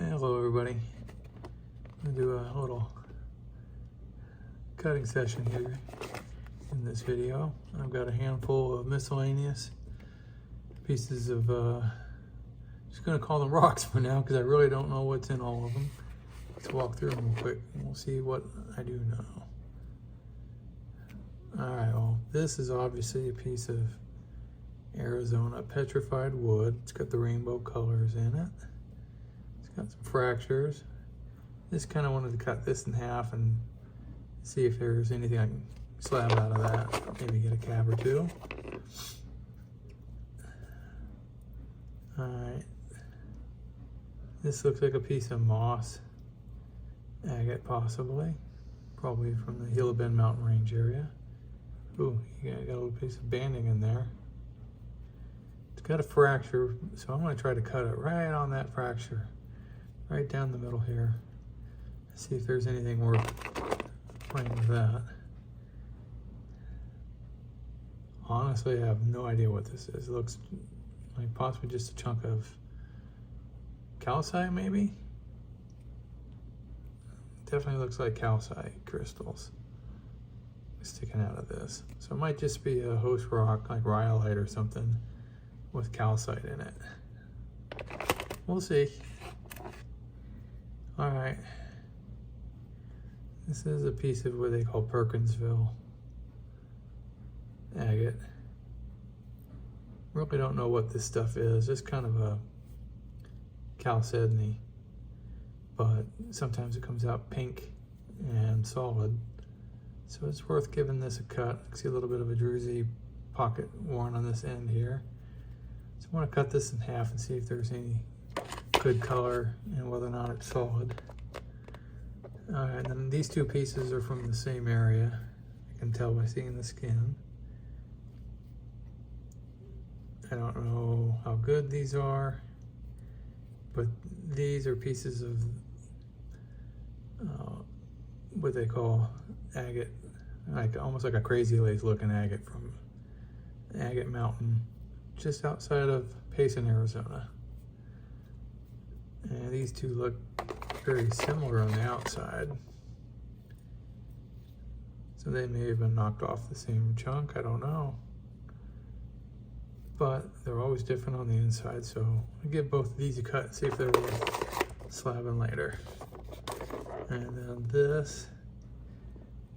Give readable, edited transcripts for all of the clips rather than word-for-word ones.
Hello everybody. I'm going to do a little cutting session here in this video. I've got a handful of miscellaneous pieces of, just going to call them rocks for now because I really don't know what's in all of them. Let's walk through them real quick and we'll see what I do know. Alright, well this is obviously a piece of Arizona petrified wood. It's got the rainbow colors in it. It's got some fractures. Just kind of wanted to cut this in half and see if there's anything I can slab out of that. Maybe get a cab or two. Alright. This looks like a piece of moss. Agate possibly. Probably from the Hilltop mountain range area. Ooh, you got a little piece of banding in there. It's got a fracture, so I'm going to try to cut it right on that fracture. Right down the middle here. See if there's anything worth playing with that. Honestly, I have no idea what this is. It looks like possibly just a chunk of calcite, maybe? Definitely looks like calcite crystals sticking out of this. So it might just be a host rock, like rhyolite or something, with calcite in it. We'll see. All right. This is a piece of what they call Perkinsville agate. Really don't know what this stuff is. Just kind of a chalcedony, but sometimes it comes out pink and solid. So it's worth giving this a cut. I see a little bit of a druzy pocket worn on this end here. So I want to cut this in half and see if there's any good color and whether or not it's solid. Alright, and then these two pieces are from the same area. I can tell by seeing the skin. I don't know how good these are, but these are pieces of what they call agate, like almost like a crazy lace looking agate from Agate Mountain, just outside of Payson, Arizona. And these two look very similar on the outside. So they may have been knocked off the same chunk, I don't know. But they're always different on the inside, so I'll give both of these a cut and see if they're worth slabbing later. And then this,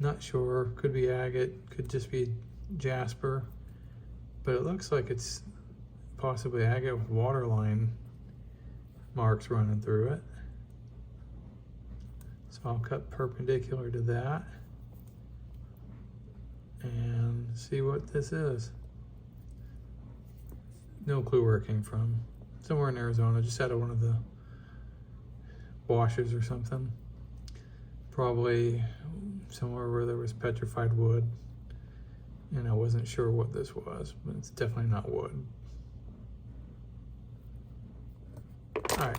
not sure, could be agate, could just be jasper, but it looks like it's possibly agate with waterline marks running through it. So I'll cut perpendicular to that and see what this is. No clue where it came from. Somewhere in Arizona, just out of one of the washes or something. Probably somewhere where there was petrified wood. And I wasn't sure what this was, but it's definitely not wood. Alright,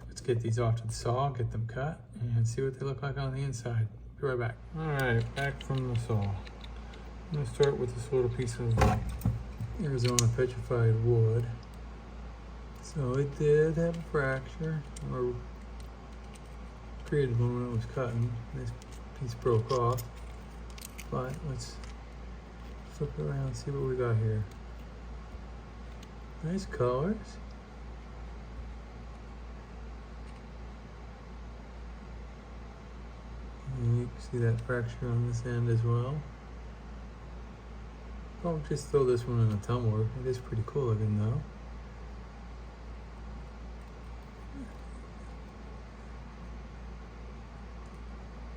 let's get these off to the saw, get them cut, and see what they look like on the inside. Be right back. Alright, back from the saw. I'm going to start with this little piece of Arizona petrified wood. So it did have a fracture, or created one when it was cutting. This piece broke off, but let's flip it around and see what we got here. Nice colors. And you can see that fracture on this end as well. I'll just throw this one in a tumbler. It is pretty cool looking though.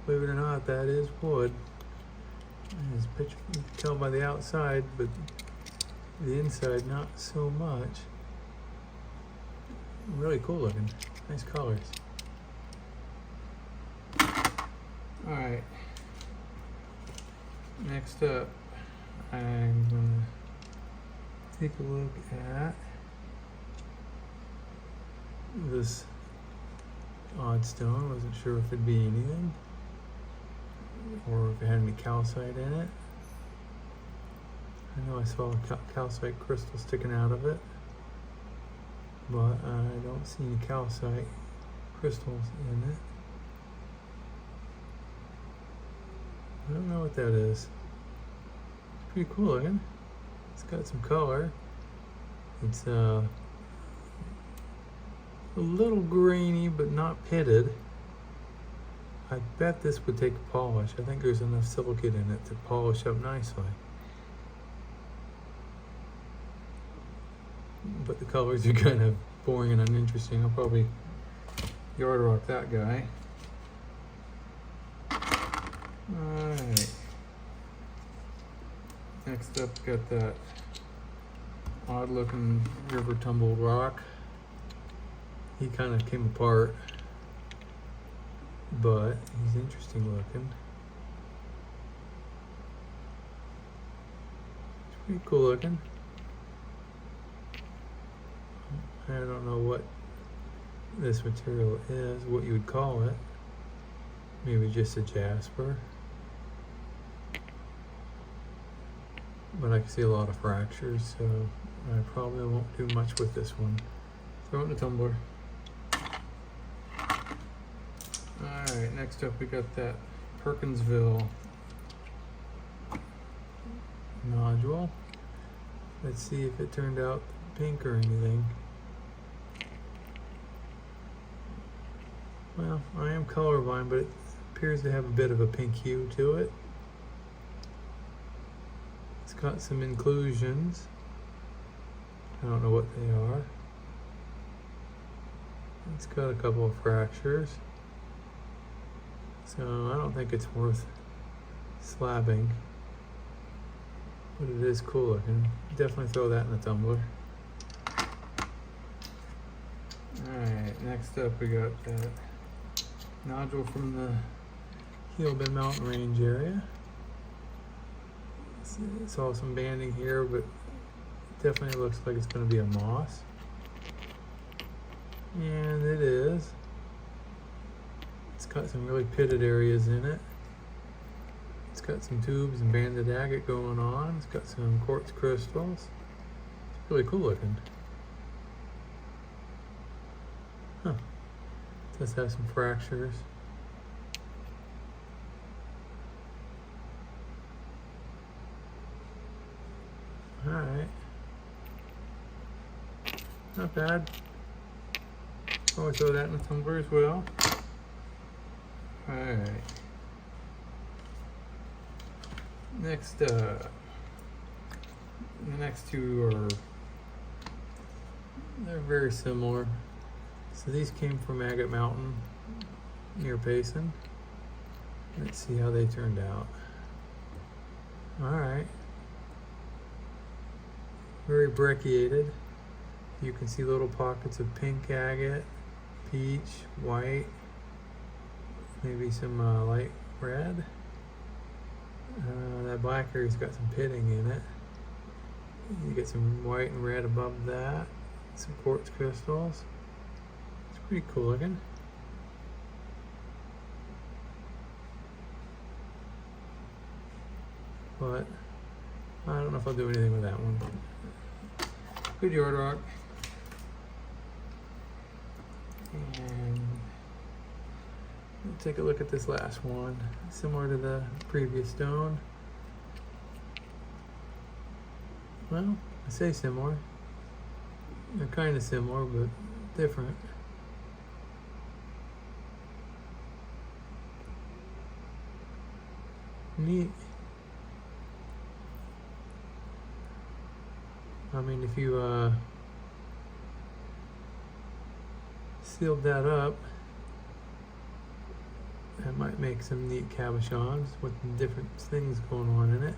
Believe it or not, that is wood. As you can tell by the outside, but the inside not so much. Really cool looking. Nice colors. Alright. Next up, I'm gonna take a look at this odd stone. Wasn't sure if it'd be anything or if it had any calcite in it. I know I saw a calcite crystal sticking out of it, but I don't see any calcite. crystals in it. I don't know what that is. It's pretty cool looking. It's got some color. It's a little grainy, but not pitted. I bet this would take a polish. I think there's enough silicate in it to polish up nicely. But the colors are kind of boring and uninteresting. I'll probably yard rock that guy. Alright. Next up, got that odd looking river tumbled rock. He kind of came apart, but he's interesting looking. It's pretty cool looking. I don't know what this material is, what you would call it. Maybe just a jasper. But I can see a lot of fractures, so I probably won't do much with this one. Throw it in the tumbler. Alright, next up we got that Perkinsville Nodule. Let's see if it turned out pink or anything. Well, I am colorblind, but it appears to have a bit of a pink hue to it. It's got some inclusions. I don't know what they are. It's got a couple of fractures. So I don't think it's worth slabbing. But it is cool looking. Definitely throw that in the tumbler. Alright, next up we got that nodule from the Hilltop mountain range area. Saw some banding here, but it definitely looks like it's going to be a moss. And it is. It's got some really pitted areas in it. It's got some tubes and banded agate going on. It's got some quartz crystals. It's really cool looking. Huh. It does have some fractures. Alright. Not bad. I'll throw that in the tumbler as well. Alright. Next, the next two are, they're very similar. So these came from Agate Mountain near Payson. Let's see how they turned out. Alright. Very brecciated. You can see little pockets of pink agate, peach, white, maybe some light red. That black area's got some pitting in it. You get some white and red above that. Some quartz crystals. It's pretty cool looking. But I don't know if I'll do anything with that one. Good yard rock. And we'll take a look at this last one. Similar to the previous stone. Well, I say similar. They're kind of similar, but different. Neat. I mean, if you sealed that up, that might make some neat cabochons with different things going on in it.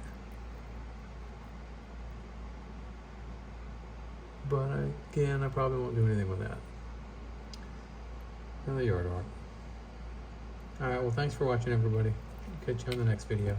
But again, I probably won't do anything with that. Another yard art. Alright, well thanks for watching everybody. Catch you on the next video.